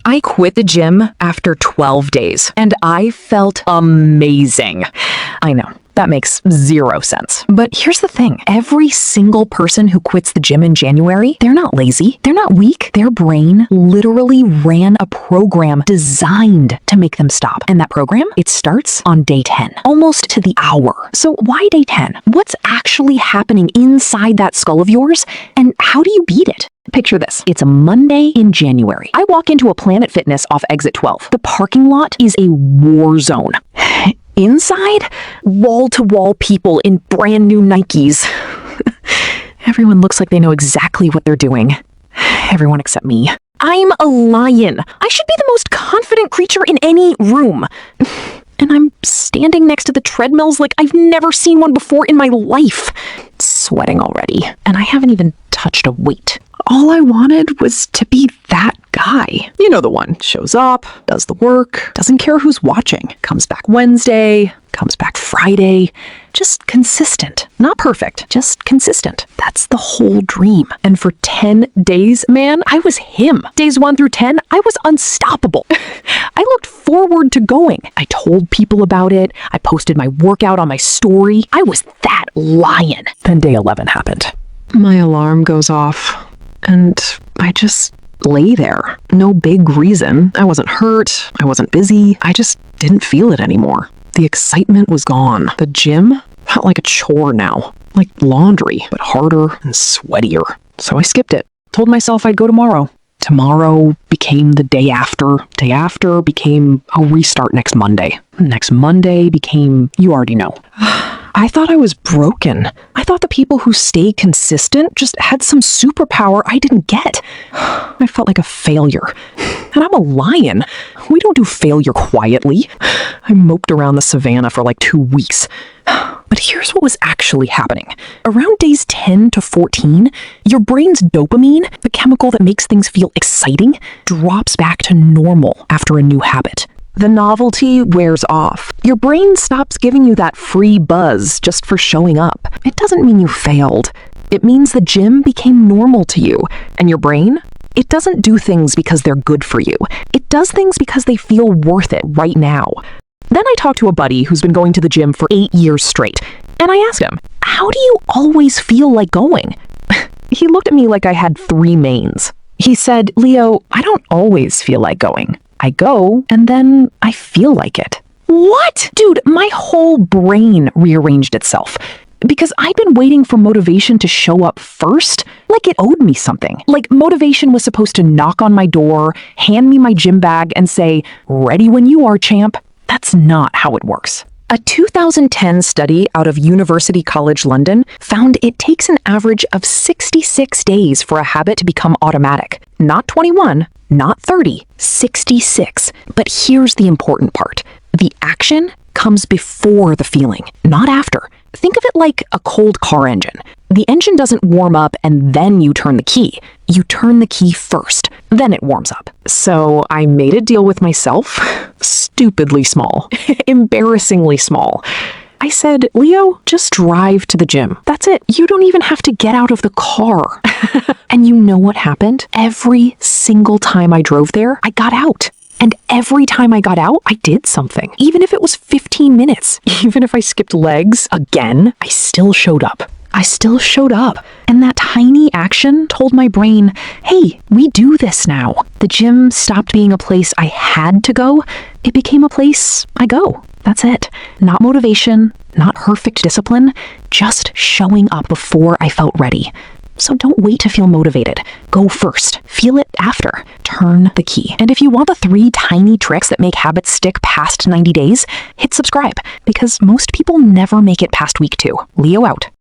I quit the gym after 12 days, and I felt amazing. I know, that makes zero sense. But here's the thing. Every single person who quits the gym in January, they're not lazy. They're not weak. Their brain literally ran a program designed to make them stop. And that program, it starts on day 10, almost to the hour. So why day 10? What's actually happening inside that skull of yours? And how do you beat it? Picture this. It's a Monday in January. I walk into a Planet Fitness off exit 12. The parking lot is a war zone. Inside, wall-to-wall people in brand new Nikes. Everyone looks like they know exactly what they're doing. Everyone except me. I'm a lion. I should be the most confident creature in any room. And I'm standing next to the treadmills like I've never seen one before in my life. Sweating already. And I haven't even touched a weight. All I wanted was to be that guy. You know, the one shows up, does the work, doesn't care who's watching, comes back Wednesday, comes back Friday. Just consistent. Not perfect, just consistent. That's the whole dream. And for 10 days, man, I was him. Days 1 through 10, I was unstoppable. I looked forward to going. I told people about it. I posted my workout on my story. I was that lion. Then day 11 happened. My alarm goes off. And I just lay there. No big reason. I wasn't hurt. I wasn't busy. I just didn't feel it anymore. The excitement was gone. The gym felt like a chore now. Like laundry, but harder and sweatier. So I skipped it. Told myself I'd go tomorrow. Tomorrow became the day after. Day after became a restart next Monday. Next Monday became, you already know. I thought I was broken. I thought the people who stayed consistent just had some superpower I didn't get. I felt like a failure. And I'm a lion. We don't do failure quietly. I moped around the savannah for like 2 weeks. But here's what was actually happening. Around days 10 to 14, your brain's dopamine, the chemical that makes things feel exciting, drops back to normal after a new habit. The novelty wears off. Your brain stops giving you that free buzz just for showing up. It doesn't mean you failed. It means the gym became normal to you. And your brain? It doesn't do things because they're good for you. It does things because they feel worth it right now. Then I talked to a buddy who's been going to the gym for 8 years straight. And I asked him, how do you always feel like going? He looked at me like I had 3 mains. He said, Leo, I don't always feel like going. I go, and then I feel like it. What? Dude, my whole brain rearranged itself. Because I'd been waiting for motivation to show up first, like it owed me something. Like motivation was supposed to knock on my door, hand me my gym bag, and say, ready when you are, champ. That's not how it works. A 2010 study out of University College London found it takes an average of 66 days for a habit to become automatic. Not 21, not 30, 66. But here's the important part. The action comes before the feeling, not after. Think of it like a cold car engine. The engine doesn't warm up and then you turn the key. You turn the key first, then it warms up. So I made a deal with myself. Stupidly small. Embarrassingly small. I said, Leo, just drive to the gym. That's it. You don't even have to get out of the car. And you know what happened? Every single time I drove there, I got out. And every time I got out, I did something. Even if it was 15 minutes. Even if I skipped legs again, I still showed up. I still showed up. And that tiny action told my brain, hey, we do this now. The gym stopped being a place I had to go. It became a place I go. That's it. Not motivation, not perfect discipline, just showing up before I felt ready. So don't wait to feel motivated. Go first. Feel it after. Turn the key. And if you want the 3 tiny tricks that make habits stick past 90 days, hit subscribe, because most people never make it past week 2. Leo out.